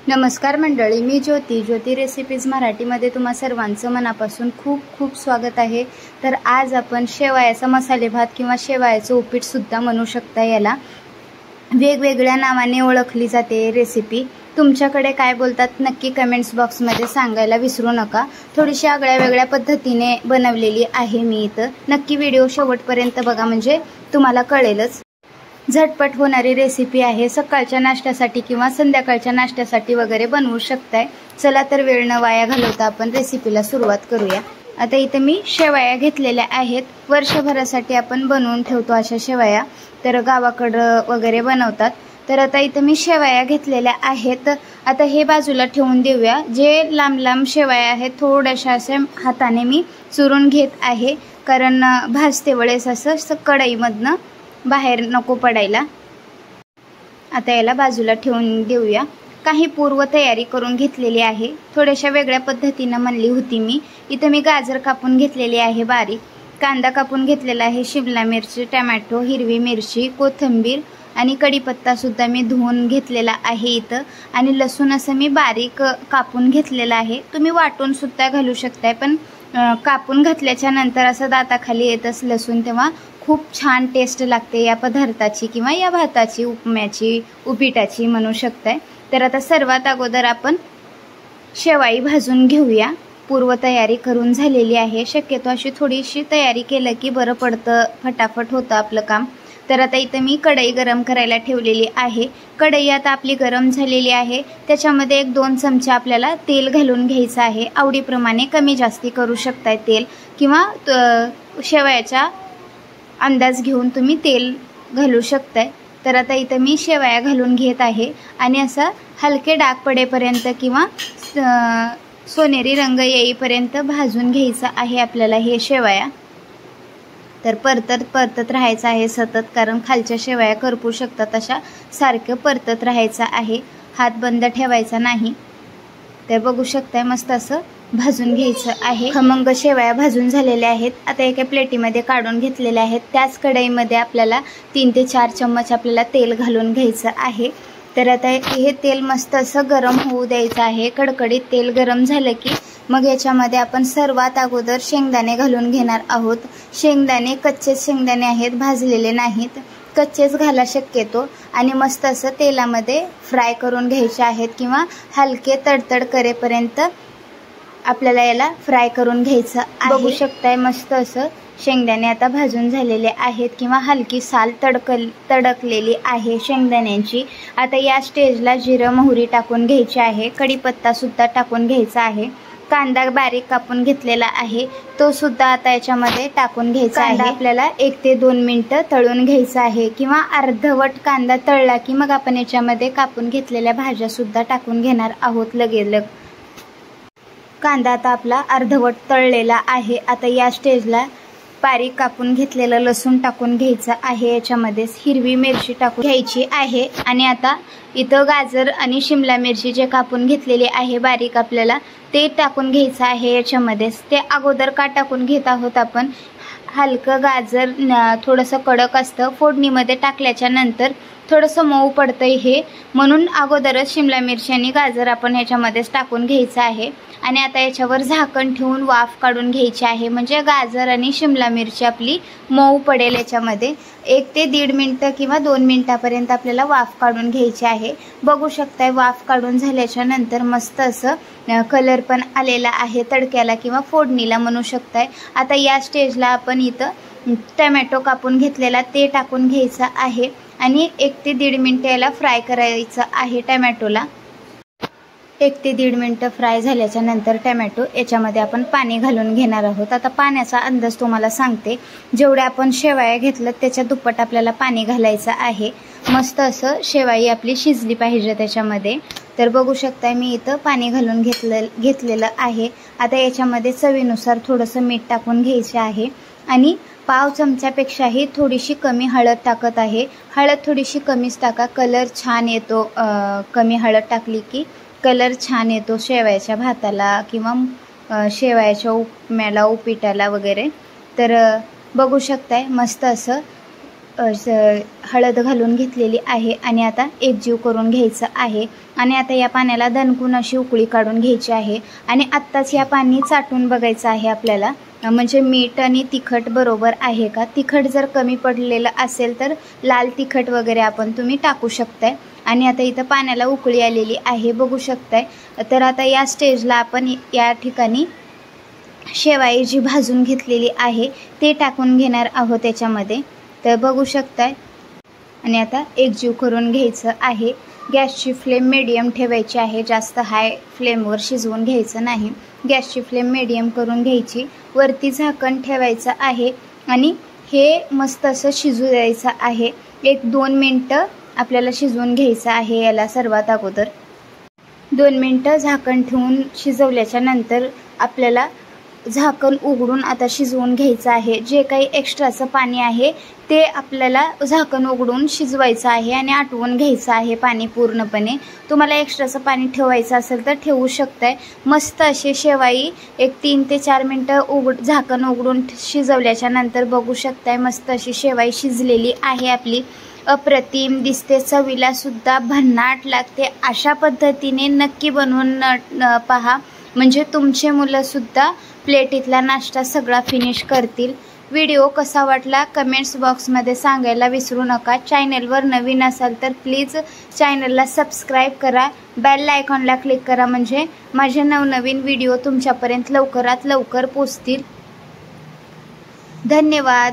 नमस्कार मंडळी, मी ज्योती रेसिपीज मराठीमध्ये तुम्हा सर्वांचं मनापासून खूप खूप स्वागत आहे। तर आज आपण शेवयाचा मसाले भात किंवा शेवयाचं उपीट सुद्धा म्हणू शकता, याला वेगवेगळ्या नावाने ओळखली जाते रेसिपी। तुमच्याकडे काय बोलतात नक्की कमेंट्स बॉक्समध्ये सांगायला विसरू नका। थोडीशी आगळ्या वेगळ्या पद्धतीने बनवलेली आहे मी इथं। नक्की व्हिडिओ शेवटपर्यंत बघा, म्हणजे तुम्हाला कळेलच। झटपट होणारी रेसिपी आहे, सकाळच्या नाश्त्यासाठी किंवा संध्याकाळच्या नाश्त्यासाठी वगैरे बनवू शकताय। चला तर वेळ न वाया घालवता आपण रेसिपीला सुरुवात करूया। आता इथे मी शेवया घेतलेल्या आहेत, वर्षभरासाठी आपण बनवून ठेवतो अशा शेवया, तर गावाकडं वगैरे बनवतात। तर आता इथे मी शेवया घेतलेल्या आहेत। आता हे बाजूला ठेवून देऊया। जे लांब लांब शेवया आहेत थोड्याशा असे हाताने मी चुरून घेत आहे, कारण भाजते वेळेस असं कढईमधनं बाहेर नको पडायला। आता याला बाजूला ठेवून देऊया। काही पूर्व तयारी करून घेतलेली आहे, थोड्याशा वेगळ्या पद्धतीने म्हणली होती मी। इथे मी गाजर कापून घेतलेली आहे बारीक, कांदा कापून घेतलेला आहे, शिमला मिरची, टोमॅटो, हिरवी मिरची, कोथिंबीर आणि कढीपत्ता सुद्धा मी धुवून घेतलेला आहे इथं, आणि लसूण असं मी बारीक कापून घेतलेला आहे। तुम्ही वाटून सुद्धा घालू शकताय, पण कापून घातल्याच्या नंतर असं दाताखाली येतच लसूण, तेव्हा खूप छान टेस्ट लागते या पदार्थाची किंवा या भाताची, उपम्याची, उपीटाची म्हणू शकताय। तर आता सर्वात अगोदर आपण शेवाई भाजून घेऊया। पूर्व तयारी करून झालेली आहे, शक्यतो अशी थोडीशी तयारी केलं की बरं पडतं, फटाफट होतं आपलं काम। तर आता इथं मी कढई गरम करायला ठेवलेली आहे। कढई आता आपली गरम झालेली आहे, त्याच्यामध्ये 1-2 चमचे आपल्याला तेल घालून घ्यायचं आहे। आवडीप्रमाणे कमी जास्ती करू शकताय तेल, किंवा शेवयाचा अंदाज घेऊन तुम्ही तेल घालू शकताय। तर आता इथं मी शेवया घालून घेत आहे, आणि असं हलके डाग पडेपर्यंत किंवा सोनेरी रंग येईपर्यंत भाजून घ्यायचं आहे आपल्याला हे शेवया। तर परतत राहायचं आहे सतत, कारण खालच्या शेवया करपू शकतात, अशा सारखं परतत राहायचं आहे, हात बंद ठेवायचा नाही। तर बघू शकताय मस्त असं भाजून घ्यायचं आहे। खमंग शेवया भाजून झालेल्या आहेत। आता एका प्लेटीमध्ये काढून घेतलेल्या आहेत। त्याच कढईमध्ये आपल्याला 3 ते 4 चम्मच आपल्याला तेल घालून घ्यायचं आहे। तर आता हे तेल मस्त असं गरम होऊ द्यायचं आहे। कडकडीत तेल गरम झालं की मग याच्यामध्ये आपण सर्वात अगोदर शेंगदाणे घालून घेणार आहोत। शेंगदाणे कच्चेच शेंगदाणे आहेत, भाजलेले नाहीत, कच्चेच घाला शक्यतो, आणि मस्त असं तेलामध्ये फ्राय करून घ्यायचे आहेत, किंवा हलके तडतड करेपर्यंत आपल्याला याला फ्राय करून घ्यायचं आहे। बघू शकताय मस्त असं शेंगदाणे आता भाजून झालेले आहेत, किंवा हलकी साल तडकलेली आहे शेंगदाण्यांची। आता या स्टेजला जिरं मोहरी टाकून घ्यायची आहे, कढीपत्ता सुद्धा टाकून घ्यायचा आहे, कांदा बारीक कापून घेतलेला आहे तो सुद्धा आता याच्यामध्ये टाकून घ्यायचा आहे। आपल्याला 1 ते 2 मिनिटं तळून घ्यायचं आहे, किंवा अर्धवट कांदा तळला की मग आपण याच्यामध्ये कापून घेतलेल्या भाज्या सुद्धा टाकून घेणार आहोत लगेलग। कांदा आता आपला अर्धवट तळलेला आहे। आता या स्टेजला बारीक कापून घेतलेलं लसूण टाकून घ्यायचं आहे, याच्यामध्ये हिरवी मिरची टाकून घ्यायची आहे, आणि आता इथं गाजर आणि शिमला मिरची जे कापून घेतलेली आहे बारीक आपल्याला ते टाकून घ्यायचं आहे याच्यामध्येच। ते अगोदर का टाकून घेत आहोत आपण, हलकं गाजर थोडंसं कडक असतं, फोडणीमध्ये टाकल्याच्या नंतर थोडंसं मऊ पडतंय हे, म्हणून अगोदरच शिमला मिरची आणि गाजर आपण ह्याच्यामध्येच टाकून घ्यायचं आहे। आणि आता याच्यावर झाकण ठेवून वाफ काढून घ्यायची आहे, म्हणजे गाजर आणि शिमला मिरची आपली मऊ पडेल याच्यामध्ये। 1 ते 1.5 मिनिटं किंवा 2 मिनिटापर्यंत आपल्याला वाफ काढून घ्यायची आहे। बघू शकताय वाफ काढून झाल्याच्या नंतर मस्त असं कलर पण आलेला आहे तडक्याला किंवा फोडणीला म्हणू शकताय। आता या स्टेजला आपण इथं टोमॅटो कापून घेतलेला ते टाकून घ्यायचा आहे, आणि 1 ते 1.5 मिनिटं याला फ्राय करायचं आहे टोमॅटोला। 1 ते 1.5 मिनिटं फ्राय झाल्याच्या नंतर टोमॅटो याच्यामध्ये आपण पाणी घालून घेणार आहोत। आता पाण्याचा अंदाज तुम्हाला सांगते, जेवढ्या आपण शेवया घेतलं त्याच्या दुप्पट आपल्याला पाणी घालायचं आहे। मस्त असं शेवई आपली शिजली पाहिजे त्याच्यामध्ये। तर बघू शकताय मी इथं पाणी घालून घेतलेलं आहे। आता याच्यामध्ये चवीनुसार थोडंसं मीठ टाकून घ्यायचे आहे, आणि पाव चमच्यापेक्षाही थोडीशी कमी हळद टाकत आहे। हळद थोडीशी कमीच टाका, कलर छान येतो, कमी हळद टाकली की कलर छान येतो शेवयाच्या भाताला किंवा शेवयाच्या उपम्याला, उपीटाला वगैरे। तर बघू शकताय मस्त असं हळद घालून घेतलेली आहे आणि आता एकजीव करून घ्यायचं आहे आणि आता या पाण्याला दणकून अशी उकळी काढून घ्यायची आहे आणि आत्ताच या पाणी चाटून बघायचं आहे आपल्याला, म्हणजे मीठ आणि तिखट बरोबर आहे का. तिखट जर कमी पडलेलं असेल तर लाल तिखट वगैरे तुम्ही टाकू शकताय. आणि आता इथं पाण्याला उकळी आलेली आहे बघू शकताय. तर आता या स्टेजला आपण या ठिकाणी शेवाई जी भाजून घेतलेली आहे ते टाकून घेणार आहोत त्याच्यामध्ये, तर बघू शकताय. आणि आता एकजीव करून घ्यायचं आहे. गॅसची फ्लेम मीडियम ठेवायची आहे, जास्त हाय फ्लेमवर शिजवून घ्यायचं नाही. गॅसची फ्लेम मीडियम करून घ्यायची, वरती झाकण ठेवायचं आहे आणि हे मस्त असं शिजू द्यायचं आहे. 1-2 मिनटं आपल्याला शिजवून घ्यायचं आहे. याला सर्वात अगोदर 2 मिनटं झाकण ठेवून शिजवल्याच्या नंतर आपल्याला झाकण उघडून आता शिजवून घ्यायचं आहे. जे काही एक्स्ट्राचं पाणी आहे ते आपल्याला झाकण उघडून शिजवायचं आहे आणि आटवून घ्यायचं आहे पाणी पूर्णपणे. तुम्हाला एक्स्ट्राचं पाणी ठेवायचं असेल तर ठेवू शकताय. मस्त अशी शेवाई 3 ते 4 मिनटं झाकण उघडून शिजवल्याच्या नंतर बघू शकताय मस्त अशी शेवाई शिजलेली आहे आपली. अप्रतिम दिसते, चवीला सुद्धा भन्नाट लागते. अशा पद्धतीने नक्की बनवून पहा, म्हणजे तुमचे मुलंसुद्धा प्लेटीतला नाश्ता सगळा फिनिश करतील. व्हिडिओ कसा वाटला कमेंट्स बॉक्समध्ये सांगायला विसरू नका. चॅनलवर नवीन असाल तर प्लीज चॅनलला सबस्क्राईब करा, बेल आयकॉनला क्लिक करा, म्हणजे माझे नवनवीन व्हिडिओ तुमच्यापर्यंत लवकरात लवकर पोचतील. धन्यवाद.